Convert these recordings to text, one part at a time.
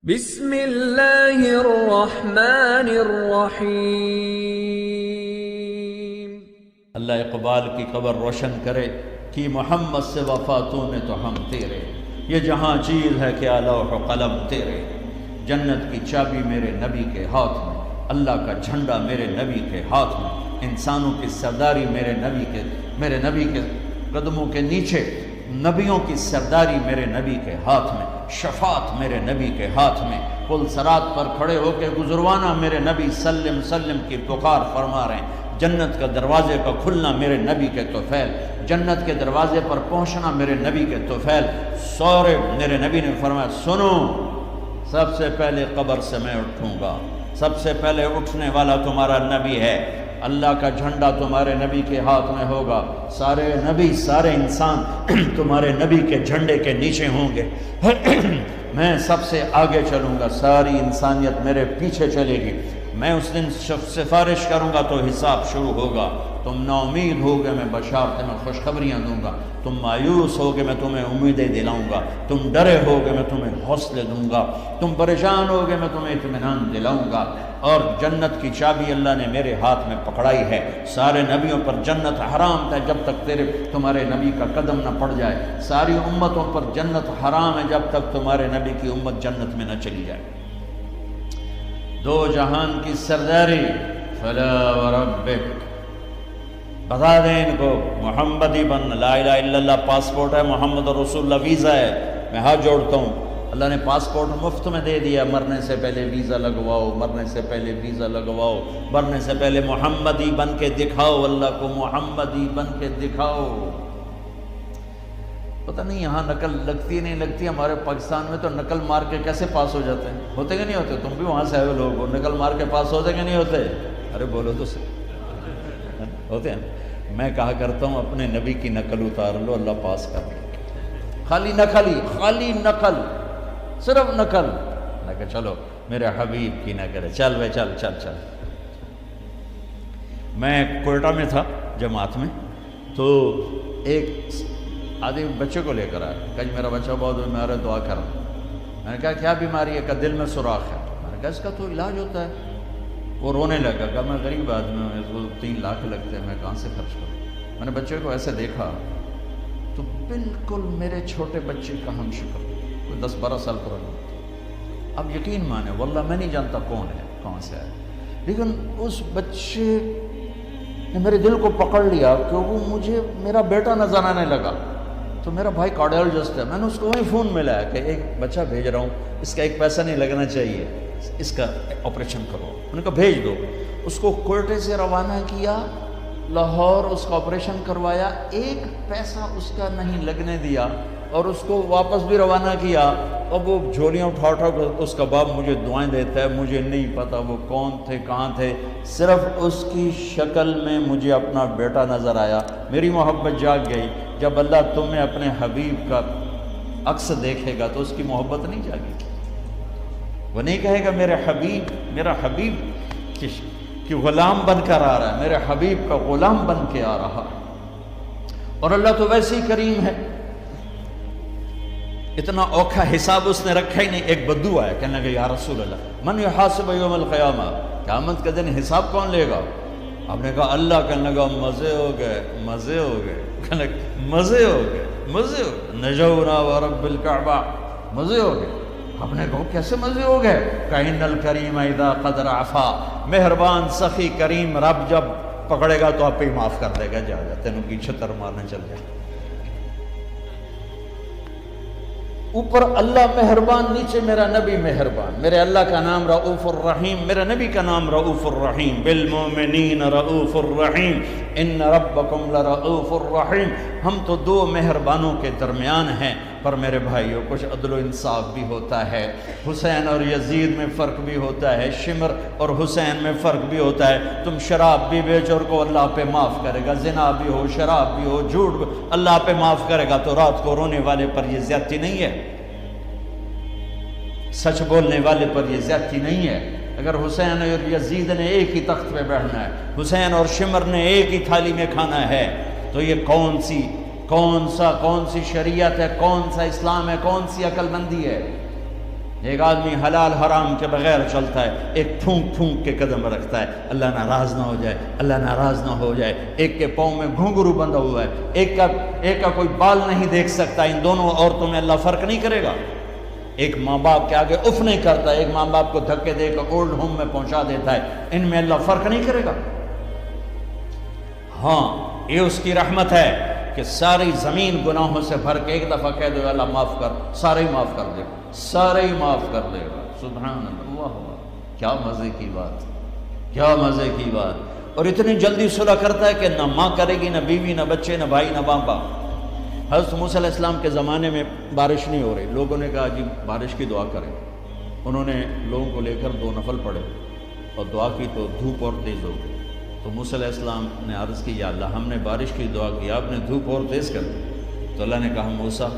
بسم اللہ الرحمن الرحیم۔ اللہ اقبال کی قبر روشن کرے کہ محمد سے وفاتوں میں تو ہم تیرے، یہ جہاں چیز ہے کیا لوح و قلم تیرے، جنت کی چابی میرے نبی کے ہاتھ میں، اللہ کا جھنڈا میرے نبی کے ہاتھ میں، انسانوں کی سرداری میرے نبی کے قدموں کے نیچے، نبیوں کی سرداری میرے نبی کے ہاتھ میں، شفاعت میرے نبی کے ہاتھ میں، پل صراط پر کھڑے ہو کے گزروانہ میرے نبی سلم سلم کی پکار فرما رہے ہیں، جنت کا دروازے کا کھلنا میرے نبی کے طفیل، جنت کے دروازے پر پہنچنا میرے نبی کے طفیل، سورے میرے نبی نے فرمایا سنو، سب سے پہلے قبر سے میں اٹھوں گا، سب سے پہلے اٹھنے والا تمہارا نبی ہے، اللہ کا جھنڈا تمہارے نبی کے ہاتھ میں ہوگا، سارے نبی سارے انسان تمہارے نبی کے جھنڈے کے نیچے ہوں گے، میں سب سے آگے چلوں گا، ساری انسانیت میرے پیچھے چلے گی، میں اس دن سفارش کروں گا تو حساب شروع ہوگا، تم نا امید ہوگے میں بشارت میں خوشخبریاں دوں گا، تم مایوس ہوگے میں تمہیں امیدیں دلاؤں گا، تم ڈرے ہوگے میں تمہیں حوصلے دوں گا، تم پریشان ہوگے میں تمہیں اطمینان دلاؤں گا، اور جنت کی چابی اللہ نے میرے ہاتھ میں پکڑائی ہے، سارے نبیوں پر جنت حرام تھا جب تک تمہارے نبی کا قدم نہ پڑ جائے، ساری امتوں پر جنت حرام ہے جب تک تمہارے نبی کی امت جنت میں نہ چلی جائے، دو جہان کی سرداری، فلا وربک، بتا دیں ان کو محمدی بن، لا الہ الا اللہ پاسپورٹ ہے، محمد رسول اللہ ویزا ہے، میں ہاتھ جوڑتا ہوں، اللہ نے پاسپورٹ مفت میں دے دیا، مرنے سے پہلے ویزا لگواؤ، مرنے سے پہلے ویزا لگواؤ، مرنے سے پہلے محمدی بن کے دکھاؤ، اللہ کو محمدی بن کے دکھاؤ۔ پتہ نہیں یہاں نقل لگتی نہیں لگتی، ہمارے پاکستان میں تو نقل مار کے کیسے پاس ہو جاتے ہیں، ہوتے کہ نہیں ہوتے؟ تم بھی وہاں سے آئے ہوئے لوگ ہو، نقل مار کے پاس ہوتے کہ نہیں ہوتے؟ ارے بولو تو صحیح، ہوتے ہیں۔ میں کہا کرتا ہوں اپنے نبی کی نقل اتار لو، اللہ پاس کر لے، خالی نقل، صرف نقل، میں کہا چلو میرے حبیب کی نہ کرے، چل بھائی چل۔ میں کوئٹہ میں تھا جماعت میں، تو ایک آدمی بچے کو لے کر آیا، کہ میرا بچہ بہت بیمار ہے دعا کر، میں نے کہا کیا بیماری ہے؟ کہ دل میں سوراخ ہے، میں نے کہا اس کا تو علاج ہوتا ہے، وہ رونے لگا، کہ میں غریب آدمی ہوں، اس کو 3 لاکھ لگتے ہیں، میں کہاں سے خرچ کروں؟ میں نے بچے کو ایسے دیکھا تو بالکل میرے چھوٹے بچے کا ہم شکل، کوئی 10-12 سال پرانا، اب یقین مانے واللہ میں نہیں جانتا کون ہے کہاں سے آیا، لیکن اس بچے نے میرے دل کو پکڑ لیا کہ وہ مجھے میرا بیٹا نظر آنے لگا، تو میرا بھائی کارڈیالوجسٹ ہے، میں نے اس کو وہیں فون ملایا کہ ایک بچہ بھیج رہا ہوں، اس کا ایک پیسہ نہیں لگنا چاہیے، اس کا آپریشن کرو، انہوں نے کہا بھیج دو، اس کو کوئٹے سے روانہ کیا، لاہور اس کا آپریشن کروایا، ایک پیسہ اس کا نہیں لگنے دیا، اور اس کو واپس بھی روانہ کیا، اور وہ جھولیاں اٹھا کر اس کا باپ مجھے دعائیں دیتا ہے، مجھے نہیں پتا وہ کون تھے کہاں تھے، صرف اس کی شکل میں مجھے اپنا بیٹا نظر آیا، میری محبت جاگ گئی۔ جب اللہ تمہیں اپنے حبیب کا عکس دیکھے گا تو اس کی محبت نہیں جاگے گی، وہ نہیں کہے گا میرا حبیب کہ غلام بن کر آ رہا ہے، میرے حبیب کا غلام بن کے آ رہا ہے، اور اللہ تو ویسے ہی کریم ہے، اتنا اوکھا حساب اس نے رکھا ہی نہیں۔ ایک بدو آیا کہنے لگا یا رسول اللہ من یحاسب یوم القیامہ، قیامت کے دن حساب کون لے گا؟ آپ نے کہا اللہ، کہنے لگا مزے ہو گئے، نجونا ورب الکعبہ، مزے ہو گئے۔ آپ نے کہا کیسے مزے ہو گئے؟ کہن الکریم اذا قدر عفا، مہربان سخی کریم رب جب پکڑے گا تو آپ ہی معاف کر دے گا، جا تینوں کی چھتر مارنے چل جائے، اوپر اللہ مہربان، نیچے میرا نبی مہربان، میرے اللہ کا نام رؤوف الرحیم، میرے نبی کا نام رؤوف الرحیم، بالمؤمنین رؤوف الرحیم، ان ربکم لرؤوف الرحیم۔ ہم تو 2 مہربانوں کے درمیان ہیں، پر میرے بھائیوں کچھ عدل و انصاف بھی ہوتا ہے، حسین اور یزید میں فرق بھی ہوتا ہے، شمر اور حسین میں فرق بھی ہوتا ہے، تم شراب بھی بیچو اور کو اللہ پہ معاف کرے گا، زنا بھی ہو، شراب بھی ہو، جھوٹ بھی اللہ پہ معاف کرے گا، تو رات کو رونے والے پر یہ زیادتی نہیں ہے، سچ بولنے والے پر یہ زیادتی نہیں ہے۔ اگر حسین اور یزید نے ایک ہی تخت پہ بیٹھنا ہے، حسین اور شمر نے ایک ہی تھالی میں کھانا ہے، تو یہ کون سی شریعت ہے، کون سا اسلام ہے، کون سی عقل مندی ہے؟ ایک آدمی حلال حرام کے بغیر چلتا ہے، ایک پھونک پھونک کے قدم رکھتا ہے، اللہ ناراض نہ ہو جائے، اللہ ناراض نہ ہو جائے۔ ایک کے پاؤں میں گھنگرو بندھا ہوا ہے، ایک کا کوئی بال نہیں دیکھ سکتا۔ ان دونوں عورتوں میں اللہ فرق نہیں کرے گا۔ ایک ماں باپ کے آگے اف نہیں کرتا، ایک ماں باپ کو دھکے دے کر اولڈ ہوم میں پہنچا دیتا ہے، ان میں اللہ فرق نہیں کرے گا۔ ہاں، یہ اس کی رحمت ہے کہ ساری زمین گناہوں سے بھر کے ایک دفعہ کہہ دو اللہ معاف کر، سارے ہی معاف کر دے گا، سارے ہی معاف کر دے گا۔ سبحان اللہ، کیا مزے کی بات، کیا مزے کی بات۔ اور اتنی جلدی صلح کرتا ہے کہ نہ ماں کرے گی، نہ بیوی، نہ بچے، نہ بھائی، نہ باپ۔ حضرت موسیٰ علیہ السلام کے زمانے میں بارش نہیں ہو رہی، لوگوں نے کہا جی بارش کی دعا کریں۔ انہوں نے لوگوں کو لے کر 2 نفل پڑھے اور دعا کی تو دھوپ اور تیز ہو گئی۔ تو موسیٰ علیہ السلام نے عرض کی یا اللہ ہم نے بارش کی دعا کی، آپ نے دھوپ اور تیز کر دی۔ تو اللہ نے کہا موسیٰ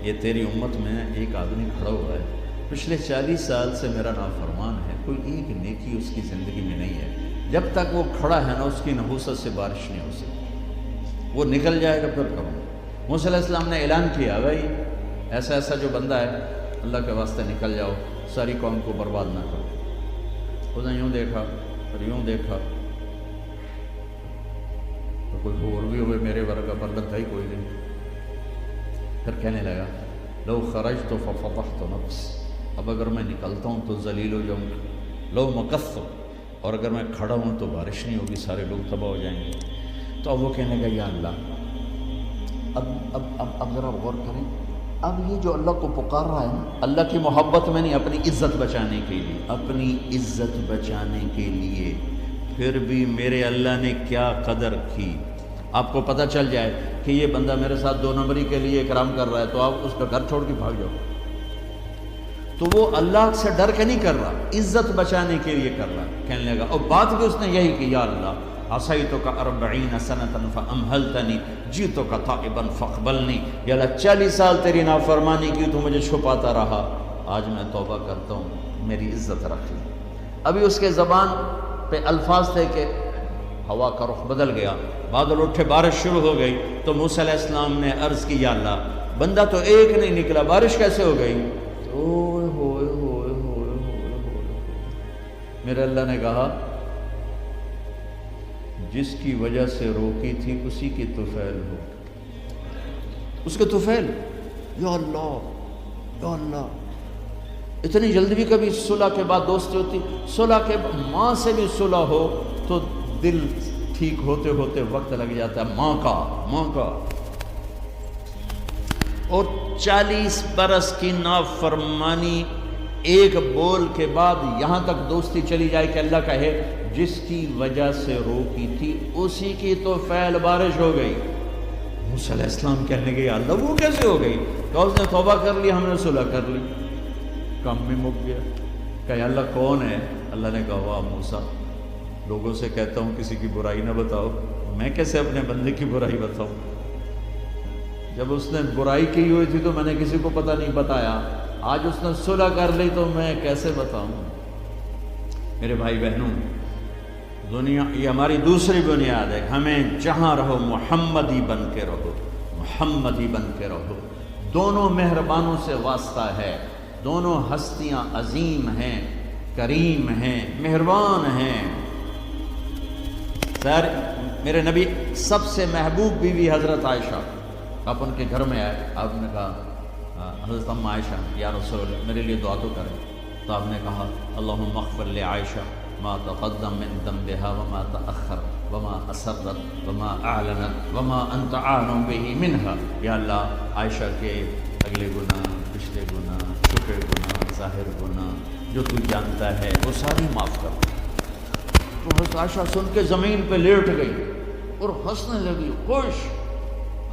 یہ تیری امت میں ایک آدمی کھڑا ہوا ہے، پچھلے 40 سال سے میرا نافرمان ہے، کوئی ایک نیکی اس کی زندگی میں نہیں ہے، جب تک وہ کھڑا ہے نا اس کی نحوست سے بارش نہیں ہو سکتی، وہ نکل جائے گا پھر کروں۔ موسیٰ علیہ السلام نے اعلان کیا بھائی ایسا ایسا جو بندہ ہے اللہ کے واسطے نکل جاؤ، ساری قوم کو برباد نہ کرو۔ اس نے یوں دیکھا اور یوں دیکھا تو کوئی اور بھی ہوئے میرے ورگا پر لگتا ہی کوئی نہیں۔ پھر کہنے لگا لو خرجت ففضحت نفس، اب اگر میں نکلتا ہوں تو ذلیل ہو جاؤں گا، لو مکثت، اور اگر میں کھڑا ہوں تو بارش نہیں ہوگی، سارے لوگ تباہ ہو جائیں گے۔ تو اب وہ کہنے لگا یا اللہ اب ذرا غور کریں، اب یہ جو اللہ کو پکار رہا ہے نا اللہ کی محبت میں نہیں، اپنی عزت بچانے کے لیے، اپنی عزت بچانے کے لیے، پھر بھی میرے اللہ نے کیا قدر کی۔ آپ کو پتہ چل جائے کہ یہ بندہ میرے ساتھ 2 نمبری کے لیے اکرام کر رہا ہے تو آپ اس کا گھر چھوڑ کے بھاگ جاؤ۔ تو وہ اللہ سے ڈر کے نہیں کر رہا، عزت بچانے کے لیے کر رہا۔ کہنے لگا اور بات بھی اس نے یہی کی یا اللہ عصیتک 40 سنة فأمہلتنی جئتک تائبا فاقبلنی، یا اللہ 40 سال تیری نافرمانی کی تو مجھے چھپاتا رہا، آج میں توبہ کرتا ہوں، میری عزت رکھ لی۔ ابھی اس کے زبان پہ الفاظ تھے کہ ہوا کا رخ بدل گیا، بادل اٹھے، بارش شروع ہو گئی۔ تو موسیٰ علیہ السلام نے عرض کی یا اللہ بندہ تو ایک نہیں نکلا، بارش کیسے ہو گئی؟ اوئے ہوئے ہوئے ہوئے ہوئے ہوئے، میرے اللہ نے کہا جس کی وجہ سے روکی تھی اسی کی طفیل ہو، اس کے طفیل۔ یا اللہ یا اللہ، اتنی جلدی بھی کبھی صلح کے بعد دوستی ہوتی؟ صلح کے ماں سے بھی صلح ہو تو دل ٹھیک ہوتے ہوتے وقت لگ جاتا ہے، ماں کا۔ اور 40 برس کی نافرمانی ایک بول کے بعد یہاں تک دوستی چلی جائے کہ اللہ کہے جس کی وجہ سے روکی تھی اسی کی تو فعل بارش ہو گئی۔ موسیٰ علیہ السلام کہنے گے یا اللہ وہ کیسے ہو گئی؟ کہ اس نے توبہ کر لی، ہم نے صلح کر لی، کام بھی مک گیا۔ کہ یا اللہ کون ہے؟ اللہ نے کہا واہ موسیٰ، لوگوں سے کہتا ہوں کسی کی برائی نہ بتاؤ، میں کیسے اپنے بندے کی برائی بتاؤں؟ جب اس نے برائی کی ہوئی تھی تو میں نے کسی کو پتہ نہیں بتایا، آج اس نے صلح کر لی تو میں کیسے بتاؤں؟ میرے بھائی بہنوں، دنیا یہ ہماری دوسری بنیاد ہے، ہمیں جہاں رہو محمدی بن کے رہو، محمدی بن کے رہو۔ دونوں مہربانوں سے واسطہ ہے، دونوں ہستیاں عظیم ہیں، کریم ہیں، مہربان ہیں۔ سر میرے نبی سب سے محبوب بیوی حضرت عائشہ، آپ ان کے گھر میں آئے، آپ نے کہا حضرت ام عائشہ یا رسول اللہ میرے لیے دعا تو کریں۔ تو آپ نے کہا اللہم اغفر لعائشہ ما تقدم من ذنبها وما تأخر وما اسرت وما اعلنت وما انت اعلم به منها، یا اللہ عائشہ کے اگلے گناہ، پچھلے گناہ، چھپے گناہ، ظاہر گناہ جو تو جانتا ہے وہ ساری معاف کر۔ تو حضرت عائشہ سن کے زمین پہ لیٹ گئی اور ہنسنے لگی، خوش۔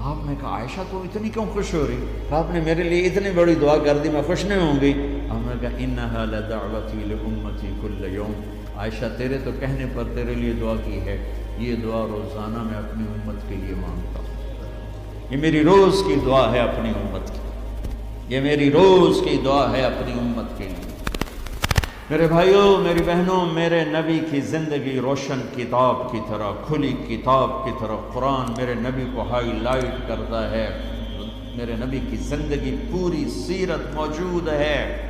آپ نے کہا عائشہ تو اتنی کیوں خوش ہو رہی؟ آپ نے میرے لیے اتنی بڑی دعا کر دی، میں خوش نہیں ہوں گی؟ آپ نے کہا انہا لدعوتی لامتی کل یوم، عائشہ تیرے تو کہنے پر تیرے لیے دعا کی ہے، یہ دعا روزانہ میں اپنی امت کے لیے مانگتا ہوں، یہ میری روز کی دعا ہے اپنی امت کی، یہ میری روز کی دعا ہے اپنی امت کے لیے۔ میرے بھائیوں، میری بہنوں، میرے نبی کی زندگی روشن کتاب کی طرح، کھلی کتاب کی طرح قرآن میرے نبی کو ہائی لائٹ کرتا ہے۔ میرے نبی کی زندگی پوری سیرت موجود ہے۔